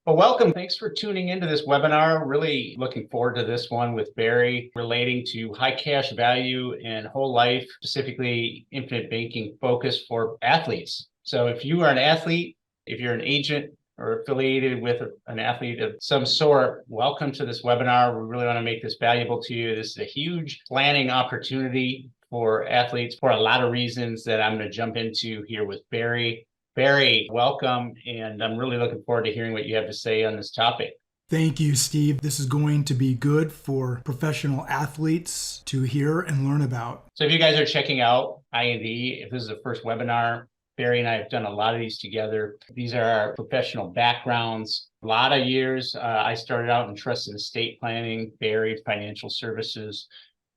Well, welcome. Thanks for tuning into this webinar. Really looking forward to this one with Barry relating to high cash value and whole life, specifically infinite banking focus for athletes. So if you are an athlete, if you're an agent or affiliated with an athlete of some sort, welcome to this webinar. We really want to make this valuable to you. This is a huge planning opportunity for athletes for a lot of reasons that I'm going to jump into here with Barry. Barry, welcome, and I'm really looking forward to hearing what you have to say on this topic. Thank you, Steve. This is going to be good for professional athletes to hear and learn about. So if you guys are checking out I&E, if this is the first webinar, Barry and I have done a lot of these together. These are our professional backgrounds. A lot of years, I started out in trust and estate planning, Barry, financial services.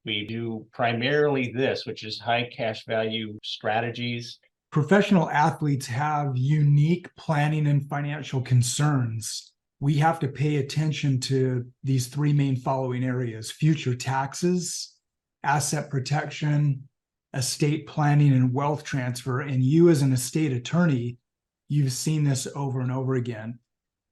We do primarily this, which is high cash value strategies. Professional athletes have unique planning and financial concerns. We have to pay attention to these three main following areas: future taxes, asset protection, estate planning, and wealth transfer. And you, as an estate attorney, you've seen this over and over again.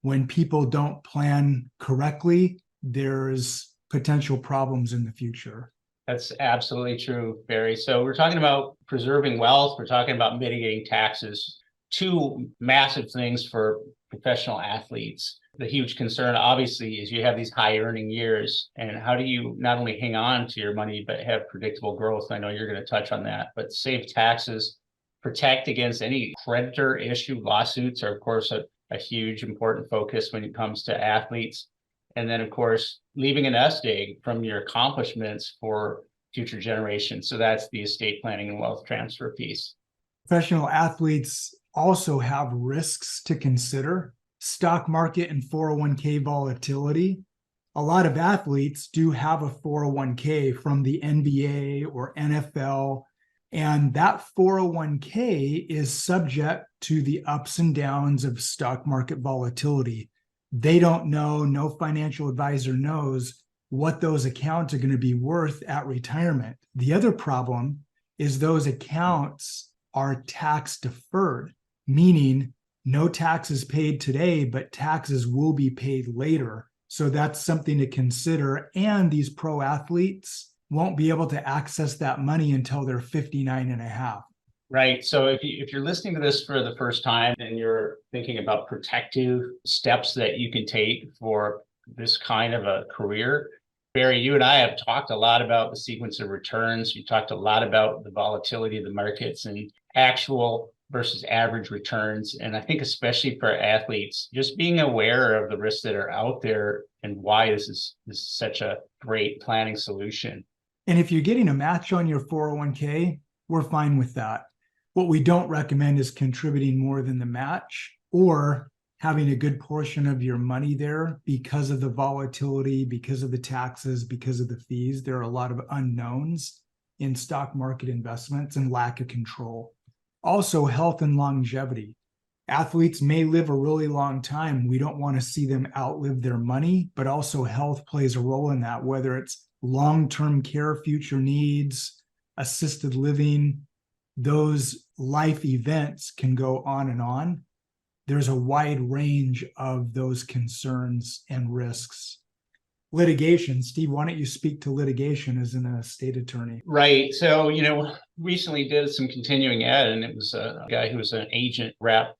When people don't plan correctly, there's potential problems in the future. That's absolutely true, Barry. So we're talking about preserving wealth. We're talking about mitigating taxes. Two massive things for professional athletes. The huge concern, obviously, is you have these high earning years. And how do you not only hang on to your money, but have predictable growth? I know you're going to touch on that, but save taxes, protect against any creditor issue. Lawsuits are, of course, a huge important focus when it comes to athletes. And then, of course, leaving a nest egg from your accomplishments for future generations. So that's the estate planning and wealth transfer piece. Professional athletes also have risks to consider: stock market and 401k volatility. A lot of athletes do have a 401k from the NBA or NFL, and that 401k is subject to the ups and downs of stock market volatility. They don't know, no financial advisor knows what those accounts are going to be worth at retirement. The other problem is those accounts are tax deferred, meaning no taxes paid today, but taxes will be paid later. So that's something to consider. And these pro athletes won't be able to access that money until they're 59 and a half. Right. So if you're listening to this for the first time and you're thinking about protective steps that you can take for this kind of a career, Barry, you and I have talked a lot about the sequence of returns. We talked a lot about the volatility of the markets and actual versus average returns. And I think especially for athletes, just being aware of the risks that are out there and why this is such a great planning solution. And if you're getting a match on your 401k, we're fine with that. What we don't recommend is contributing more than the match or having a good portion of your money there because of the volatility, because of the taxes, because of the fees. There are a lot of unknowns in stock market investments and lack of control. Also, health and longevity. Athletes may live a really long time. We don't want to see them outlive their money, but also health plays a role in that, whether it's long-term care, future needs, assisted living. Those life events can go on and on. There's a wide range of those concerns and risks. Litigation. Steve, why don't you speak to litigation as an estate attorney? Right. So, recently did some continuing ed, and it was a guy who was an agent rep,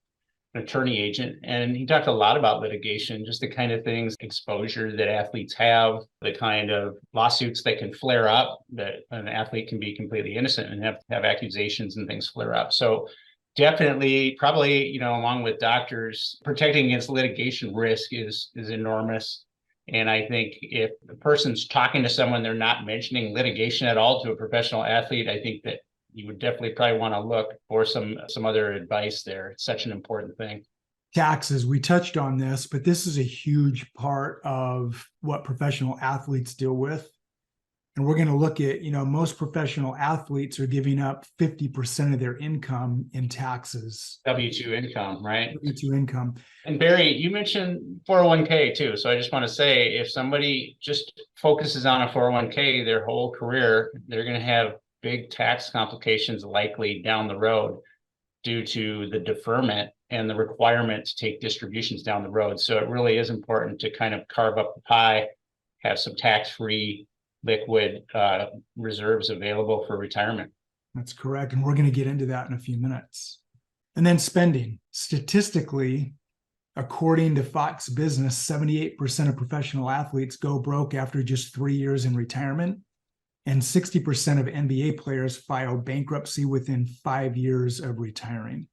an attorney agent, and he talked a lot about litigation, just the kind of things, exposure that athletes have, the kind of lawsuits that can flare up, that an athlete can be completely innocent and have accusations and things flare up. So definitely, probably, along with doctors, protecting against litigation risk is enormous. And I think if the person's talking to someone, they're not mentioning litigation at all to a professional athlete, I think that you would definitely probably want to look for some other advice there. It's such an important thing. Taxes, we touched on this, but this is a huge part of what professional athletes deal with. And we're going to look at, most professional athletes are giving up 50% of their income in taxes. W-2 income, right? W-2 income. And Barry, you mentioned 401k too. So I just want to say, if somebody just focuses on a 401k their whole career, they're going to have big tax complications likely down the road due to the deferment and the requirement to take distributions down the road. So it really is important to kind of carve up the pie, have some tax-free liquid reserves available for retirement. That's correct. And we're going to get into that in a few minutes. And then spending. Statistically, according to Fox Business, 78% of professional athletes go broke after just 3 years in retirement. And 60% of NBA players file bankruptcy within 5 years of retiring.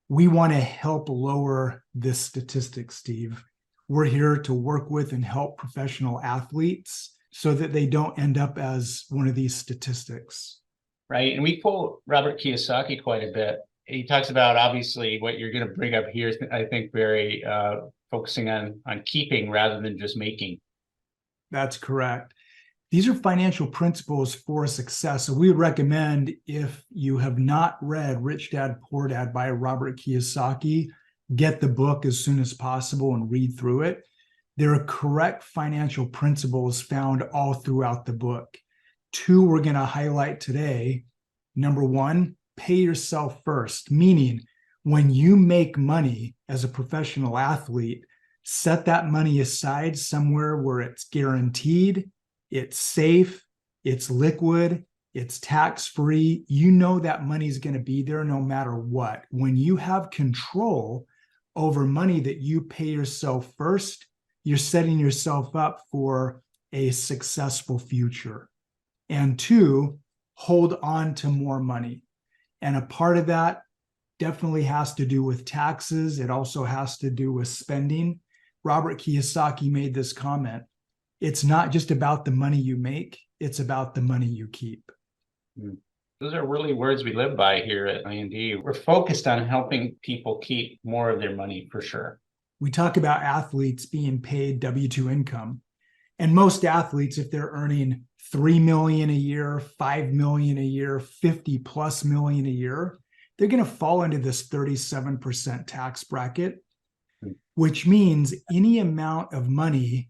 We want to help lower this statistic, Steve. We're here to work with and help professional athletes so that they don't end up as one of these statistics. Right. And we quote Robert Kiyosaki quite a bit. He talks about, obviously, what you're going to bring up here is, I think, very focusing on keeping rather than just making. That's correct. These are financial principles for success. So we recommend, if you have not read Rich Dad, Poor Dad by Robert Kiyosaki, get the book as soon as possible and read through it. There are correct financial principles found all throughout the book. 2 we're going to highlight today. Number 1, pay yourself first, meaning when you make money as a professional athlete, set that money aside somewhere where it's guaranteed, it's safe, it's liquid, it's tax-free. You know that money's going to be there no matter what. When you have control over money that you pay yourself first, you're setting yourself up for a successful future. And 2, hold on to more money. And a part of that definitely has to do with taxes. It also has to do with spending. Robert Kiyosaki made this comment. It's not just about the money you make, it's about the money you keep. Those are really words we live by here at I&D. We're focused on helping people keep more of their money for sure. We talk about athletes being paid W-2 income. And most athletes, if they're earning $3 million a year, $5 million a year, 50 plus million a year, they're going to fall into this 37% tax bracket, which means any amount of money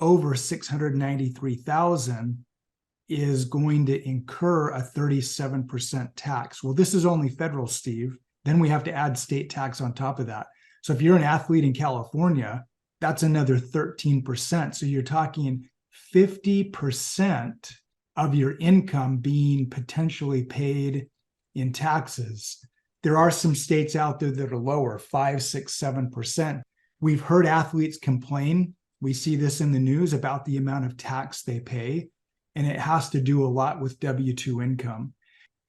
over $693,000 is going to incur a 37% tax. Well, this is only federal, Steve. Then we have to add state tax on top of that. So if you're an athlete in California, that's another 13%. So you're talking 50% of your income being potentially paid in taxes. There are some states out there that are lower, 5, 6, 7%. We've heard athletes complain. We see this in the news about the amount of tax they pay, and it has to do a lot with W-2 income.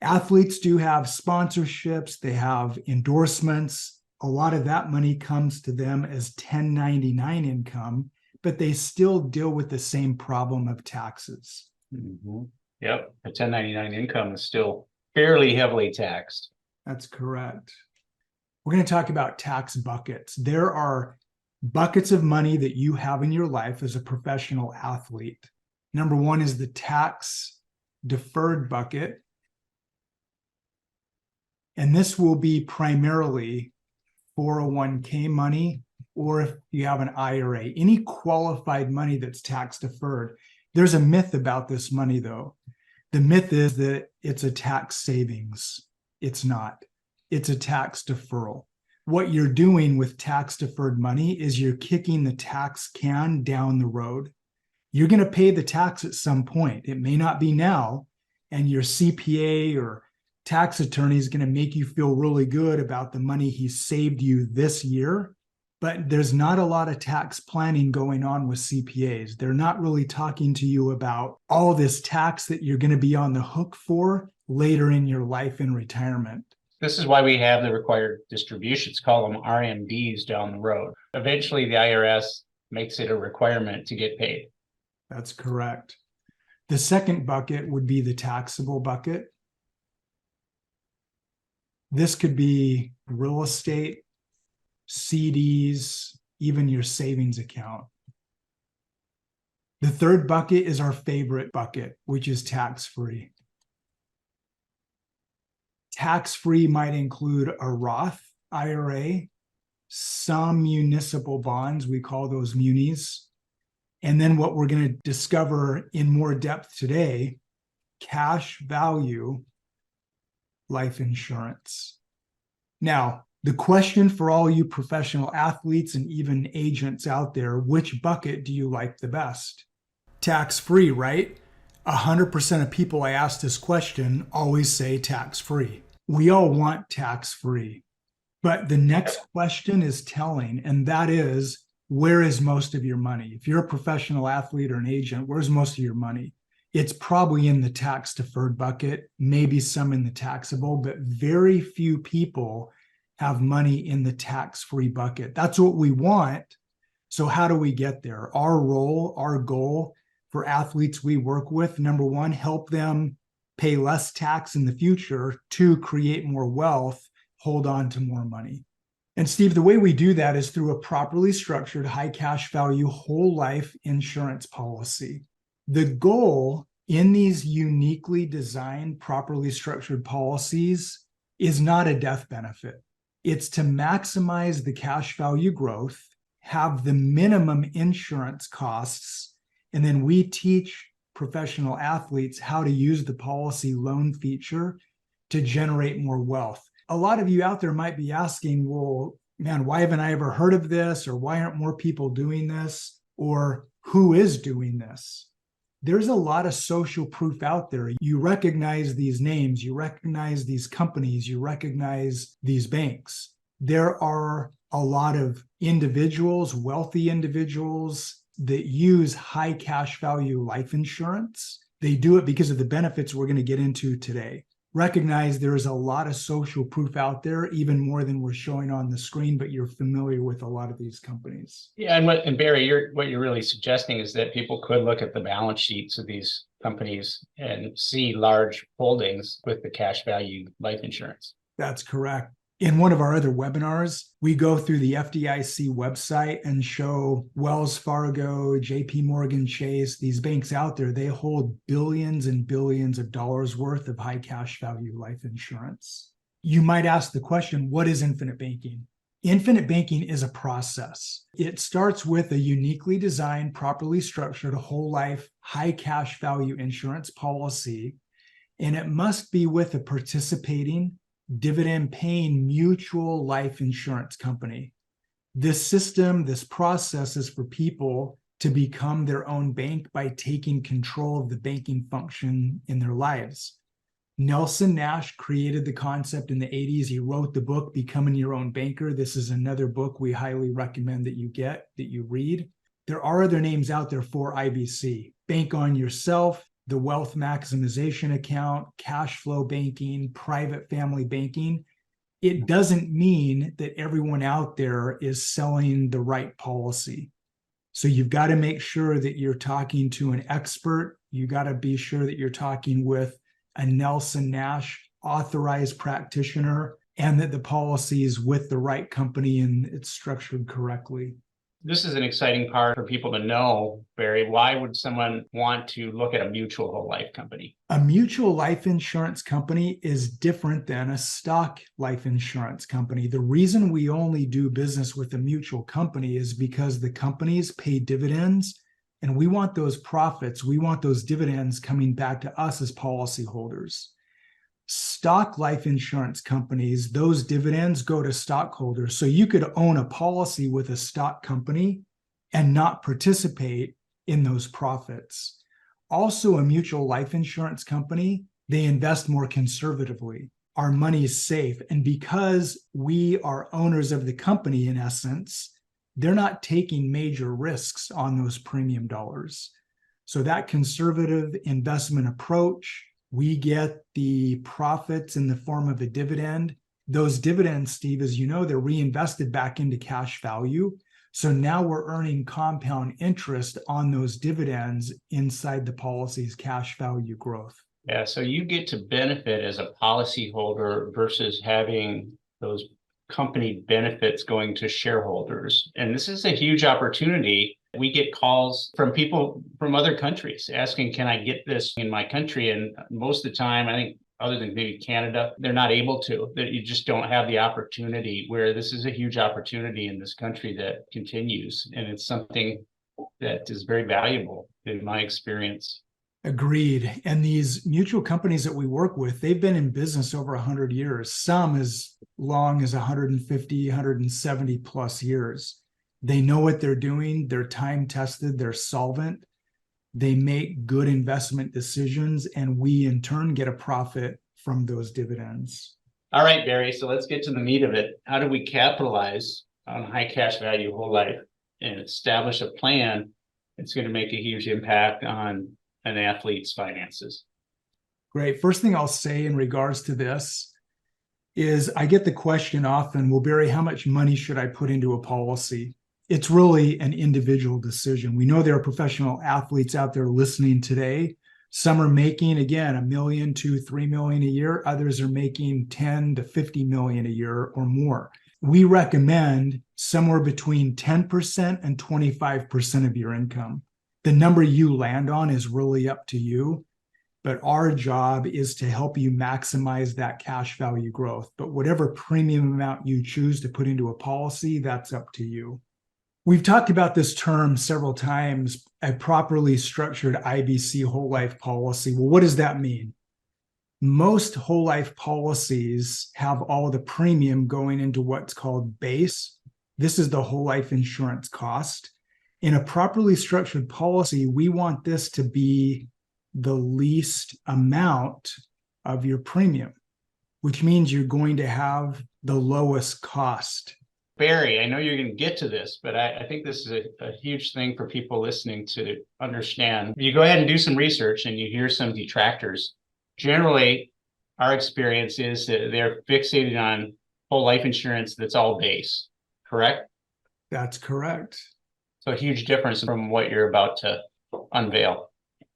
Athletes do have sponsorships, they have endorsements. A lot of that money comes to them as 1099 income, but they still deal with the same problem of taxes. Mm-hmm. Yep. The 1099 income is still fairly heavily taxed. That's correct. We're going to talk about tax buckets. There are buckets of money that you have in your life as a professional athlete. Number 1 is the tax deferred bucket. And this will be primarily 401k money, or if you have an IRA, any qualified money that's tax deferred. There's a myth about this money, though. The myth is that it's a tax savings. It's not. It's a tax deferral. What you're doing with tax deferred money is you're kicking the tax can down the road. You're going to pay the tax at some point. It may not be now, and your CPA or tax attorney is going to make you feel really good about the money he saved you this year. But there's not a lot of tax planning going on with CPAs. They're not really talking to you about all this tax that you're going to be on the hook for later in your life in retirement. This is why we have the required distributions, call them RMDs down the road. Eventually, the IRS makes it a requirement to get paid. That's correct. The second bucket would be the taxable bucket. This could be real estate, CDs, even your savings account. The third bucket is our favorite bucket, which is tax-free. Tax-free might include a Roth IRA, some municipal bonds, we call those munis, and then what we're going to discover in more depth today, cash value life insurance. Now, The question for all you professional athletes and even agents out there, which bucket do you like the best? Tax-free, right? 100% of people I ask this question always say tax-free. We all want tax-free. But the next question is telling, and that is, where is most of your money? If you're a professional athlete or an agent, where's most of your money? It's probably in the tax deferred bucket, maybe some in the taxable, but very few people have money in the tax-free bucket. That's what we want. So how do we get there? Our role, our goal for athletes we work with, number one, help them pay less tax in the future. Two, create more wealth, hold on to more money. And Steve, the way we do that is through a properly structured high cash value whole life insurance policy. The goal in these uniquely designed, properly structured policies is not a death benefit. It's to maximize the cash value growth, have the minimum insurance costs, and then we teach professional athletes how to use the policy loan feature to generate more wealth. A lot of you out there might be asking, well, man, why haven't I ever heard of this? Or why aren't more people doing this? Or who is doing this? There's a lot of social proof out there. You recognize these names, you recognize these companies, you recognize these banks. There are a lot of individuals, wealthy individuals that use high cash value life insurance. They do it because of the benefits we're going to get into today. Recognize there is a lot of social proof out there, even more than we're showing on the screen, but you're familiar with a lot of these companies. Yeah, and Barry, what you're really suggesting is that people could look at the balance sheets of these companies and see large holdings with the cash value life insurance. That's correct. In one of our other webinars, we go through the FDIC website and show Wells Fargo, JP Morgan Chase, these banks out there, they hold billions and billions of dollars worth of high cash value life insurance. You might ask the question, what is infinite banking? Infinite banking is a process. It starts with a uniquely designed, properly structured whole life, high cash value insurance policy, and it must be with a participating dividend-paying mutual life insurance company. This system, this process is for people to become their own bank by taking control of the banking function in their lives. Nelson Nash created the concept in the 80s. He wrote the book, Becoming Your Own Banker. This is another book we highly recommend that you read. There are other names out there for IBC. Bank on Yourself, the wealth maximization account, cash flow banking, private family banking. It doesn't mean that everyone out there is selling the right policy. So you've got to make sure that you're talking to an expert. You got to be sure that you're talking with a Nelson Nash authorized practitioner and that the policy is with the right company and it's structured correctly. This is an exciting part for people to know, Barry. Why would someone want to look at a mutual whole life company? A mutual life insurance company is different than a stock life insurance company. The reason we only do business with a mutual company is because the companies pay dividends and we want those profits, we want those dividends coming back to us as policyholders. Stock life insurance companies, those dividends go to stockholders. So you could own a policy with a stock company and not participate in those profits. Also, a mutual life insurance company, they invest more conservatively. Our money is safe. And because we are owners of the company, in essence, they're not taking major risks on those premium dollars. So that conservative investment approach, we get the profits in the form of a dividend. Those dividends, Steve, as you know, they're reinvested back into cash value. So now we're earning compound interest on those dividends inside the policy's cash value growth. Yeah, so you get to benefit as a policyholder versus having those company benefits going to shareholders. And this is a huge opportunity. We get calls from people from other countries asking, can I get this in my country? And most of the time, I think other than maybe Canada, they're not able to, that you just don't have the opportunity, where this is a huge opportunity in this country that continues. And it's something that is very valuable in my experience. Agreed. And these mutual companies that we work with, they've been in business over 100 years, some as long as 150, 170 plus years. They know what they're doing. They're time tested. They're solvent. They make good investment decisions, and we in turn get a profit from those dividends. All right, Barry. So let's get to the meat of it. How do we capitalize on high cash value whole life and establish a plan that's going to make a huge impact on an athlete's finances? Great. First thing I'll say in regards to this is I get the question often, well, Barry, how much money should I put into a policy? It's really an individual decision. We know there are professional athletes out there listening today. Some are making, again, $1 million to $3 million a year. Others are making 10 to 50 million a year or more. We recommend somewhere between 10% and 25% of your income. The number you land on is really up to you, but our job is to help you maximize that cash value growth. But whatever premium amount you choose to put into a policy, that's up to you. We've talked about this term several times, a properly structured IBC whole life policy. Well, what does that mean? Most whole life policies have all the premium going into what's called base. This is the whole life insurance cost. In a properly structured policy, we want this to be the least amount of your premium, which means you're going to have the lowest cost. Barry, I know you're going to get to this, but I think this is a huge thing for people listening to understand. You go ahead and do some research and you hear some detractors. Generally, our experience is that they're fixated on whole life insurance that's all base, correct? That's correct. So a huge difference from what you're about to unveil.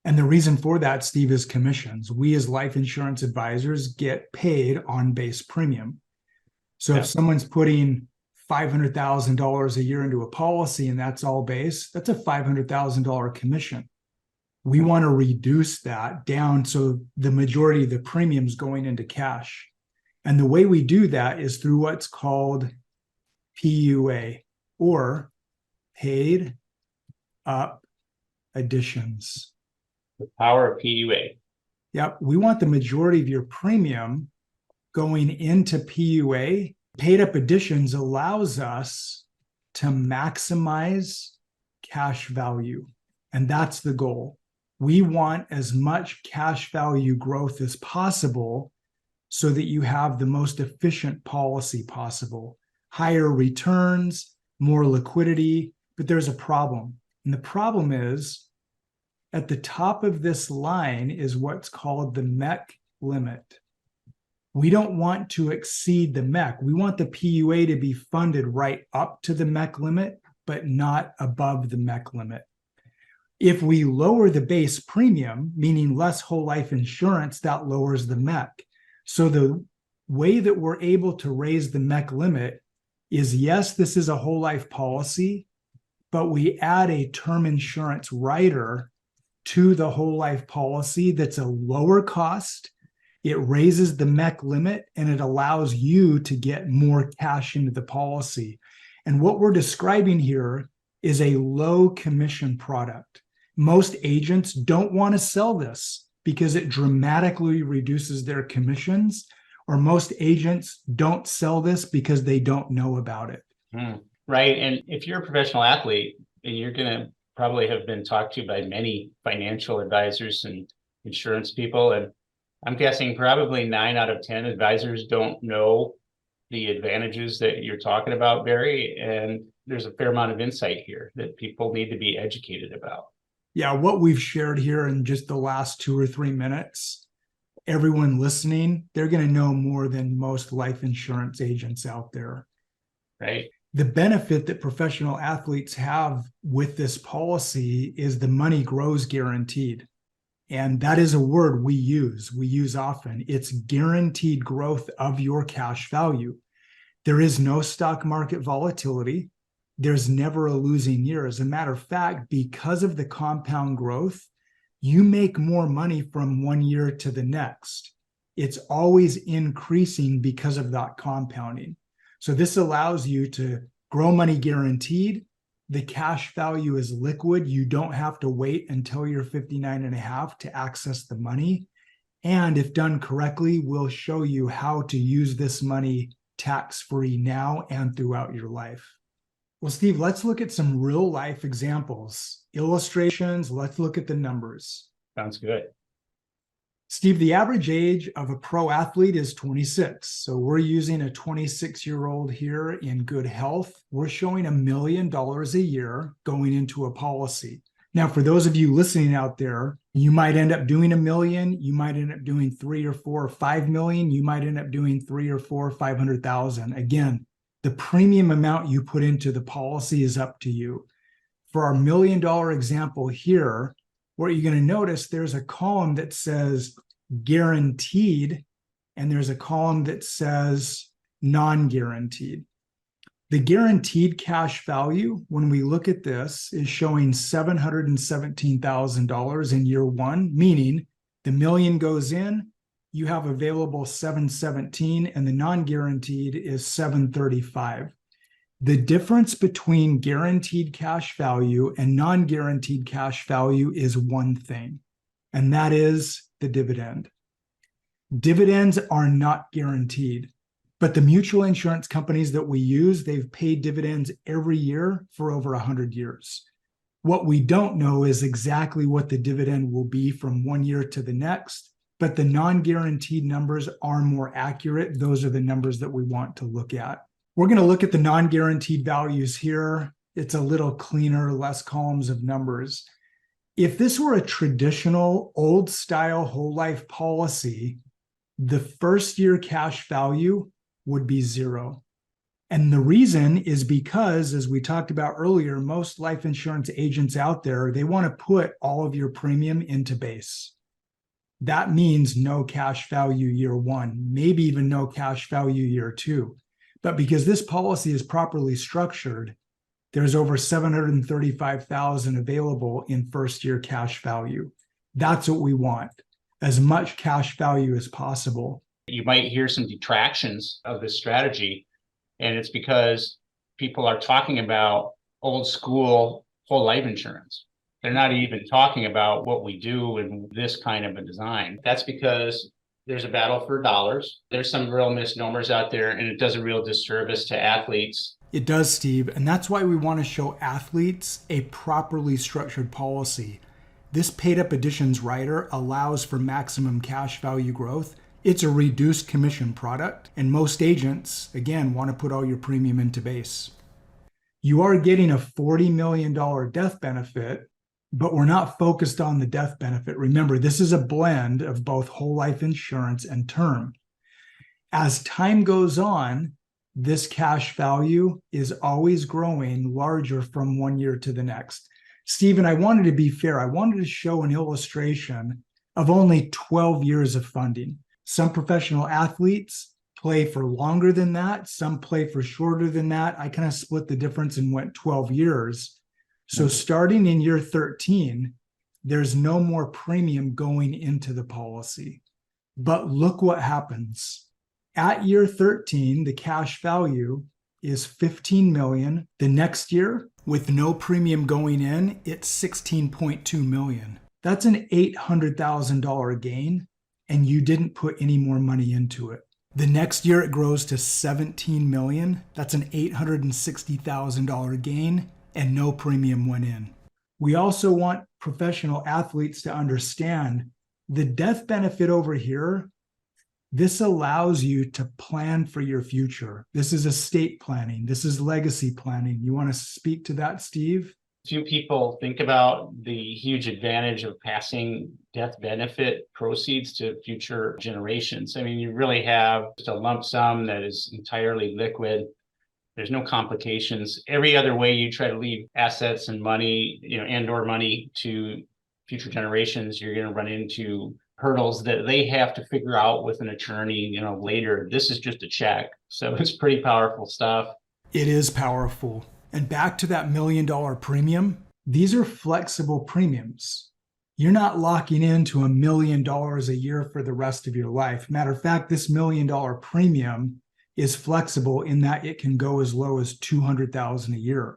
And the reason for that, Steve, is commissions. We as life insurance advisors get paid on base premium. So if someone's putting $500,000 a year into a policy and that's all base, that's a $500,000 commission. We want to reduce that down so the majority of the premiums going into cash. And the way we do that is through what's called PUA, or paid up additions. The power of PUA. Yep. We want the majority of your premium going into PUA. Paid up additions allows us to maximize cash value. And that's the goal. We want as much cash value growth as possible so that you have the most efficient policy possible. Higher returns, more liquidity, but there's a problem. And the problem is at the top of this line is what's called the MEC limit. We don't want to exceed the MEC. We want the PUA to be funded right up to the MEC limit, but not above the MEC limit. If we lower the base premium, meaning less whole life insurance, that lowers the MEC. So the way that we're able to raise the MEC limit is, yes, this is a whole life policy, but we add a term insurance rider to the whole life policy that's a lower cost. It raises the MEC limit and it allows you to get more cash into the policy. And what we're describing here is a low commission product. Most agents don't want to sell this because it dramatically reduces their commissions, or most agents don't sell this because they don't know about it. Right. And if you're a professional athlete, and you're going to probably have been talked to by many financial advisors and insurance people, and I'm guessing probably 9 out of 10 advisors don't know the advantages that you're talking about, Barry. And there's a fair amount of insight here that people need to be educated about. Yeah, what we've shared here in just the last 2 or 3 minutes, everyone listening, they're going to know more than most life insurance agents out there. Right. The benefit that professional athletes have with this policy is the money grows guaranteed. And that is a word we use often. It's guaranteed growth of your cash value. There is no stock market volatility. There's never a losing year. As a matter of fact, because of the compound growth, you make more money from one year to the next. It's always increasing because of that compounding. So this allows you to grow money guaranteed, The cash value is liquid. You don't have to wait until you're 59 and a half to access the money. And if done correctly, we'll show you how to use this money tax-free now and throughout your life. Well, Steve, let's look at some real life examples, illustrations. Let's look at the numbers. Sounds good. Steve, the average age of a pro athlete is 26. So we're using a 26-year-old here in good health. We're showing $1 million a year going into a policy. Now, for those of you listening out there, you might end up doing $1 million. You might end up doing 3 or 4 or 5 million. You might end up doing 3 or 4, 500,000. Again, the premium amount you put into the policy is up to you. For our $1 million example here, what you're going to notice, there's a column that says guaranteed, and there's a column that says non-guaranteed. The guaranteed cash value, when we look at this, is showing $717,000 in year one, meaning the $1 million goes in, you have available $717, and the non-guaranteed is $735. The difference between guaranteed cash value and non-guaranteed cash value is one thing, and that is the dividend. Dividends are not guaranteed, but the mutual insurance companies that we use, they've paid dividends every year for over 100 years. What we don't know is exactly what the dividend will be from one year to the next, but the non-guaranteed numbers are more accurate. Those are the numbers that we want to look at. We're going to look at the non-guaranteed values here. It's a little cleaner, less columns of numbers. If this were a traditional old style whole life policy, the first year cash value would be 0. And the reason is because, as we talked about earlier, most life insurance agents out there, they want to put all of your premium into base. That means no cash value year one, maybe even no cash value year two. But because this policy is properly structured, there's over $735,000 available in first year cash value. That's what we want, as much cash value as possible. You might hear some detractions of this strategy, and it's because people are talking about old school whole life insurance. They're not even talking about what we do in this kind of a design. That's because there's a battle for dollars. There's some real misnomers out there, and it does a real disservice to athletes. It does, Steve, and that's why we want to show athletes a properly structured policy. This paid up additions rider allows for maximum cash value growth. It's a reduced commission product, and most agents, again, want to put all your premium into base. You are getting a $40 million death benefit, but we're not focused on the death benefit. Remember, this is a blend of both whole life insurance and term. As time goes on, this cash value is always growing larger from one year to the next. Stephen, I wanted to be fair. I wanted to show an illustration of only 12 years of funding. Some professional athletes play for longer than that. Some play for shorter than that. I kind of split the difference and went 12 years. So starting in year 13, there's no more premium going into the policy. But look what happens. At year 13, the cash value is $15 million. The next year, with no premium going in, it's $16.2 million. That's an $800,000 gain, and you didn't put any more money into it. The next year, it grows to $17 million. That's an $860,000 gain, and no premium went in. We also want professional athletes to understand the death benefit over here. This allows you to plan for your future. This is estate planning. This is legacy planning. You want to speak to that, Steve? Few people think about the huge advantage of passing death benefit proceeds to future generations. I mean, you really have just a lump sum that is entirely liquid. There's no complications. Every other way you try to leave assets and money, and/or money to future generations, you're going to run into hurdles that they have to figure out with an attorney, later. This is just a check. So it's pretty powerful stuff. It is powerful. And back to that $1 million premium, these are flexible premiums. You're not locking into $1 million a year for the rest of your life. Matter of fact, this $1 million premium is flexible in that it can go as low as $200,000 a year.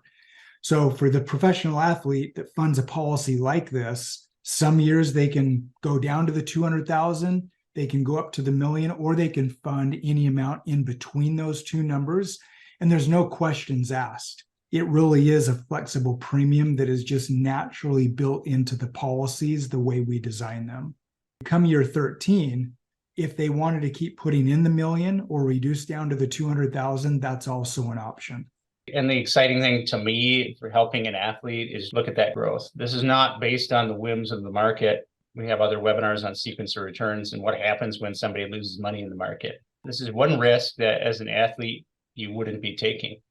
So for the professional athlete that funds a policy like this, some years they can go down to the 200,000, they can go up to the million, or they can fund any amount in between those two numbers. And there's no questions asked. It really is a flexible premium that is just naturally built into the policies the way we design them. Come year 13, if they wanted to keep putting in the million or reduce down to the 200,000, that's also an option. And the exciting thing to me for helping an athlete is look at that growth. This is not based on the whims of the market. We have other webinars on sequence of returns and what happens when somebody loses money in the market. This is one risk that as an athlete, you wouldn't be taking.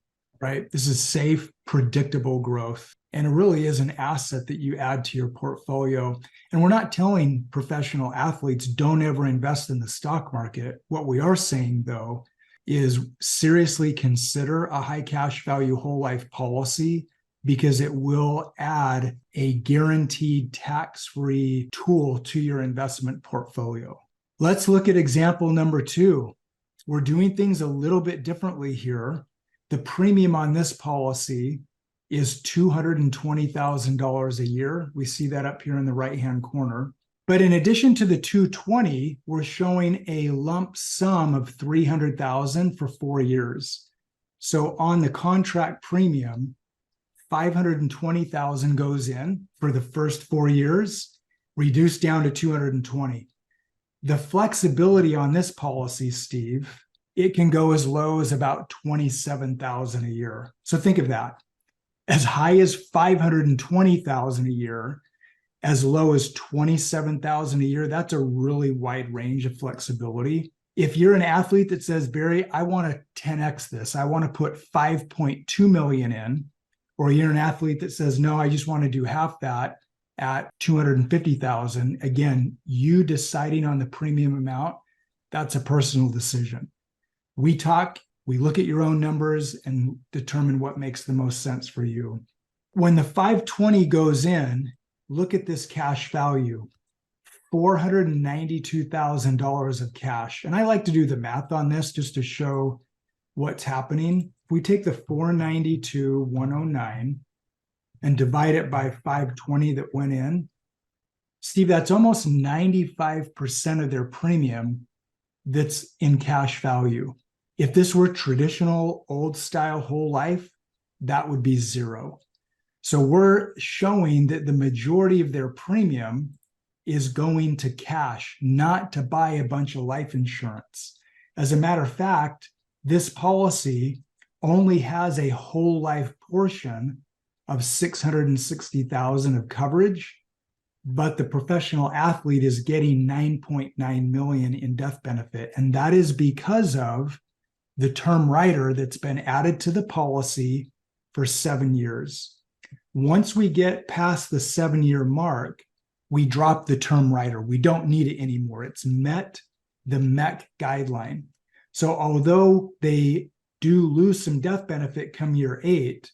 Right? This is safe, predictable growth. And it really is an asset that you add to your portfolio. And we're not telling professional athletes don't ever invest in the stock market. What we are saying, though, is seriously consider a high cash value whole life policy, because it will add a guaranteed tax-free tool to your investment portfolio. Let's look at example number 2. We're doing things a little bit differently here. The premium on this policy is $220,000 a year. We see that up here in the right-hand corner. But in addition to the 220, we're showing a lump sum of $300,000 for 4 years. So on the contract premium, $520,000 goes in for the first 4 years, reduced down to $220,000. The flexibility on this policy, Steve, it can go as low as about $27,000 a year. So think of that. As high as $520,000 a year, as low as $27,000 a year. That's a really wide range of flexibility. If you're an athlete that says, Barry, I want to 10x this, I want to put 5.2 million in, or you're an athlete that says, no, I just want to do half that at 250,000. Again, you deciding on the premium amount, that's a personal decision. We look at your own numbers and determine what makes the most sense for you. When the 520 goes in, look at this cash value, $492,000 of cash. And I like to do the math on this just to show what's happening. If we take the 492,109 and divide it by 520 that went in, Steve, that's almost 95% of their premium that's in cash value. If this were traditional old style whole life, that would be zero. So we're showing that the majority of their premium is going to cash, not to buy a bunch of life insurance. As a matter of fact, this policy only has a whole life portion of $660,000 of coverage, but the professional athlete is getting $9.9 million in death benefit. And that is because of the term rider that's been added to the policy for 7 years. Once we get past the 7-year mark, we drop the term rider. We don't need it anymore. It's met the MEC guideline. So although they do lose some death benefit come year 8,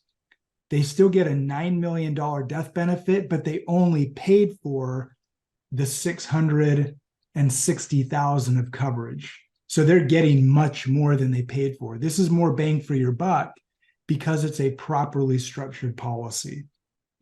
they still get a $9 million death benefit, but they only paid for the $660,000 of coverage. So they're getting much more than they paid for. This is more bang for your buck because it's a properly structured policy.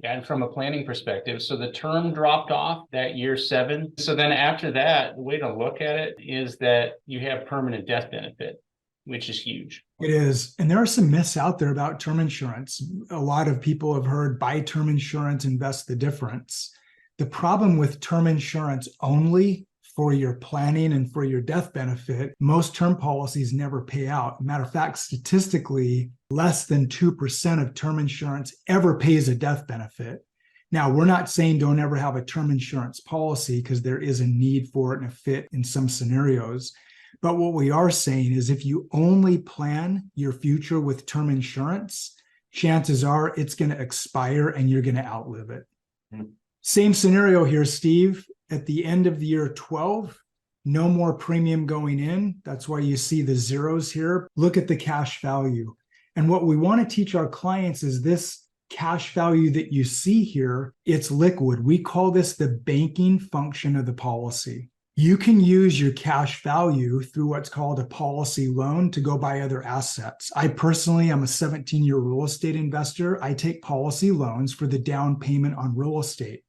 Yeah, and from a planning perspective, so the term dropped off that year 7. So then after that, the way to look at it is that you have permanent death benefit, which is huge. It is. And there are some myths out there about term insurance. A lot of people have heard buy term insurance, invest the difference. The problem with term insurance only for your planning and for your death benefit, most term policies never pay out. Matter of fact, statistically, less than 2% of term insurance ever pays a death benefit. Now, we're not saying don't ever have a term insurance policy because there is a need for it and a fit in some scenarios. But what we are saying is if you only plan your future with term insurance, chances are it's going to expire and you're going to outlive it. Mm-hmm. Same scenario here, Steve. At the end of the year 12, no more premium going in. That's why you see the zeros here. Look at the cash value. And what we want to teach our clients is this cash value that you see here, it's liquid. We call this the banking function of the policy. You can use your cash value through what's called a policy loan to go buy other assets. I personally am a 17-year real estate investor. I take policy loans for the down payment on real estate.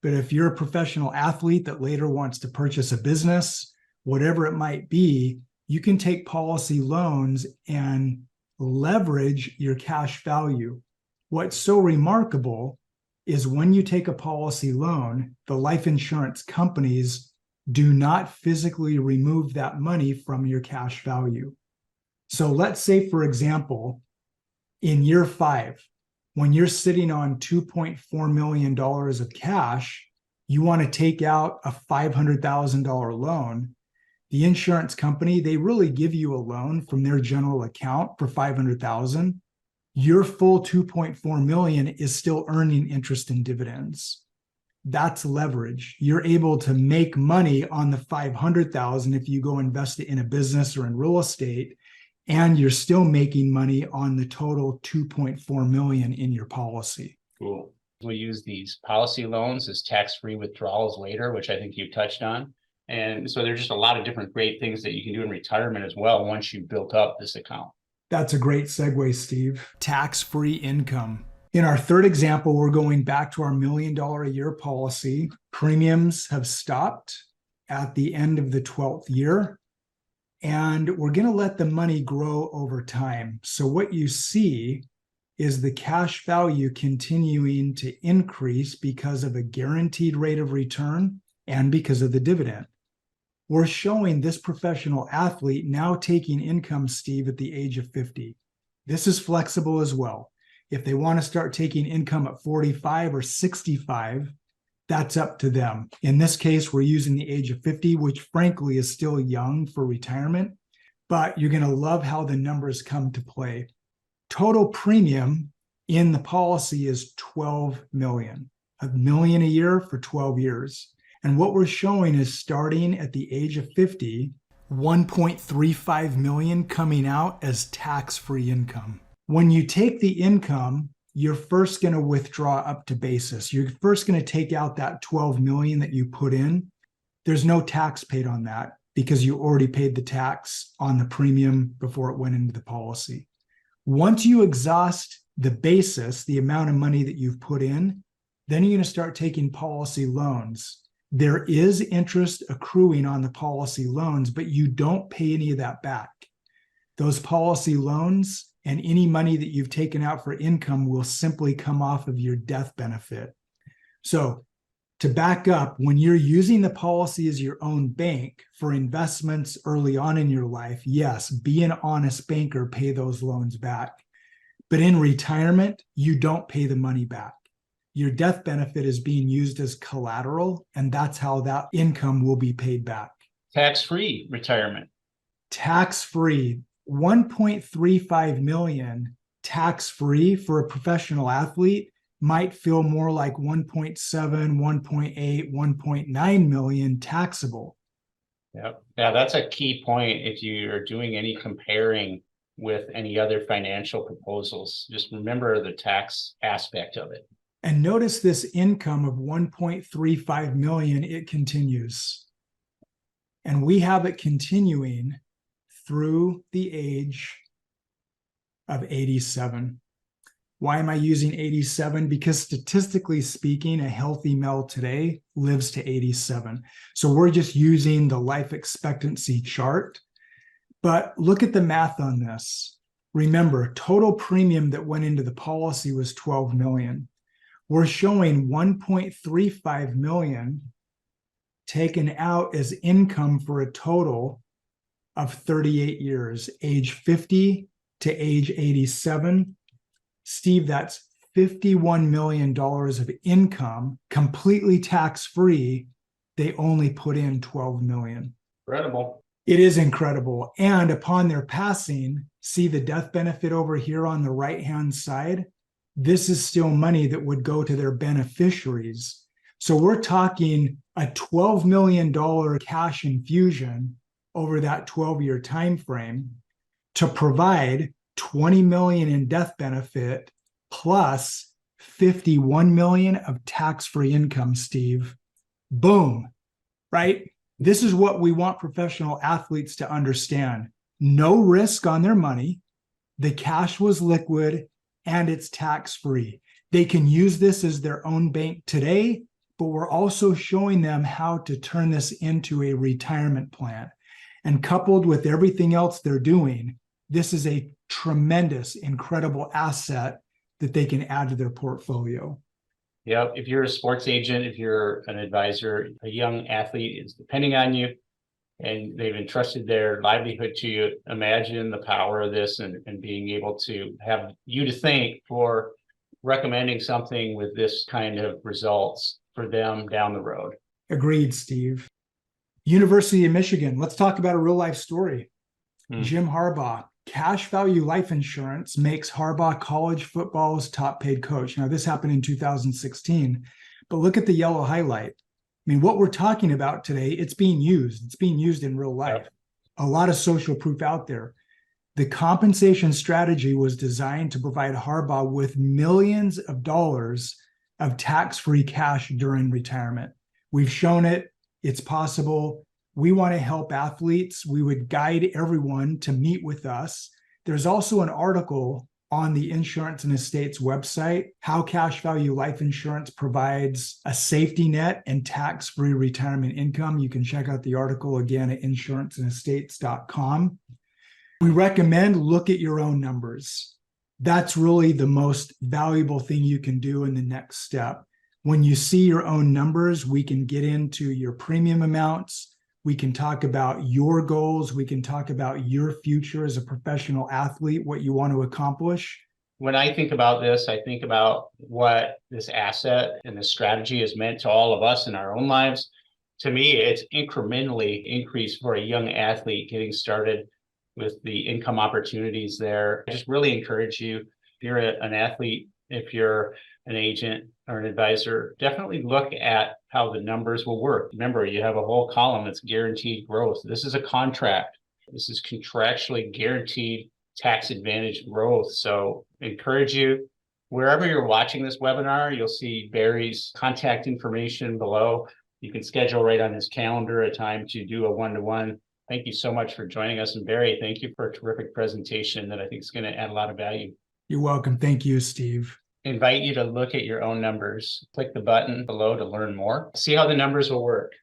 But if you're a professional athlete that later wants to purchase a business, whatever it might be, you can take policy loans and leverage your cash value. What's so remarkable is when you take a policy loan, the life insurance companies do not physically remove that money from your cash value. So let's say, for example, in year 5, when you're sitting on $2.4 million of cash, you want to take out a $500,000 loan. The insurance company, they really give you a loan from their general account for $500,000. Your full $2.4 million is still earning interest and dividends. That's leverage. You're able to make money on the $500,000 if you go invest it in a business or in real estate, and you're still making money on the total $2.4 million in your policy. Cool. We use these policy loans as tax-free withdrawals later, which I think you touched on. And so there's just a lot of different great things that you can do in retirement as well once you've built up this account. That's a great segue, Steve. Tax-free income. In our third example, we're going back to our $1 million a year policy. Premiums have stopped at the end of the 12th year, and we're going to let the money grow over time. So what you see is the cash value continuing to increase because of a guaranteed rate of return and because of the dividend. We're showing this professional athlete now taking income, Steve, at the age of 50. This is flexible as well. If they want to start taking income at 45 or 65, that's up to them. In this case, we're using the age of 50, which frankly is still young for retirement, but you're going to love how the numbers come to play. Total premium in the policy is $12 million, $1 million a year for 12 years. And what we're showing is starting at the age of 50, $1.35 million coming out as tax-free income. When you take the income, you're first going to withdraw up to basis. You're first going to take out that $12 million that you put in. There's no tax paid on that because you already paid the tax on the premium before it went into the policy. Once you exhaust the basis, the amount of money that you've put in, then you're going to start taking policy loans. There is interest accruing on the policy loans, but you don't pay any of that back. Those policy loans and any money that you've taken out for income will simply come off of your death benefit. So to back up, when you're using the policy as your own bank for investments early on in your life, yes, be an honest banker, pay those loans back. But in retirement, you don't pay the money back. Your death benefit is being used as collateral, and that's how that income will be paid back. Tax-free retirement. Tax-free. $1.35 million tax-free for a professional athlete might feel more like 1.7, 1.8, 1.9 million taxable. Yep. Yeah, that's a key point if you're doing any comparing with any other financial proposals. Just remember the tax aspect of it. And notice this income of 1.35 million, it continues. And we have it continuing through the age of 87. Why am I using 87? Because statistically speaking, a healthy male today lives to 87. So we're just using the life expectancy chart. But look at the math on this. Remember, total premium that went into the policy was 12 million. We're showing 1.35 million taken out as income for a total of 38 years, age 50 to age 87. Steve, that's $51 million of income, completely tax-free. They only put in 12 million. Incredible. It is incredible. And upon their passing, see the death benefit over here on the right-hand side? This is still money that would go to their beneficiaries. So we're talking a $12 million cash infusion over that 12-year time frame to provide 20 million in death benefit plus 51 million of tax-free income, Steve. Boom, right? This is what we want professional athletes to understand. No risk on their money. The cash was liquid and it's tax-free. They can use this as their own bank today, but we're also showing them how to turn this into a retirement plan. And coupled with everything else they're doing, this is a tremendous, incredible asset that they can add to their portfolio. Yeah, if you're a sports agent, if you're an advisor, a young athlete is depending on you and they've entrusted their livelihood to you, imagine the power of this and being able to have you to thank for recommending something with this kind of results for them down the road. Agreed, Steve. University of Michigan, let's talk about a real life story. Jim Harbaugh, cash value life insurance makes Harbaugh college football's top paid coach. Now, this happened in 2016, but look at the yellow highlight. I mean, what we're talking about today, it's being used. It's being used in real life. A lot of social proof out there. The compensation strategy was designed to provide Harbaugh with millions of dollars of tax-free cash during retirement. We've shown it. It's possible. We want to help athletes. We would guide everyone to meet with us. There's also an article on the Insurance and Estates website, how cash value life insurance provides a safety net and tax-free retirement income. You can check out the article again at InsuranceandEstates.com. We recommend look at your own numbers. That's really the most valuable thing you can do in the next step. When you see your own numbers, we can get into your premium amounts. We can talk about your goals. We can talk about your future as a professional athlete, what you want to accomplish. When I think about this, I think about what this asset and this strategy has meant to all of us in our own lives. To me, it's incrementally increased for a young athlete getting started with the income opportunities there. I just really encourage you, if you're an athlete, if you're an agent or an advisor, definitely look at how the numbers will work. Remember, you have a whole column that's guaranteed growth. This is a contract. This is contractually guaranteed tax advantage growth. So encourage you, wherever you're watching this webinar, you'll see Barry's contact information below. You can schedule right on his calendar a time to do a one-to-one. Thank you so much for joining us. And Barry, thank you for a terrific presentation that I think is going to add a lot of value. You're welcome. Thank you, Steve. Invite you to look at your own numbers. Click the button below to learn more. See how the numbers will work.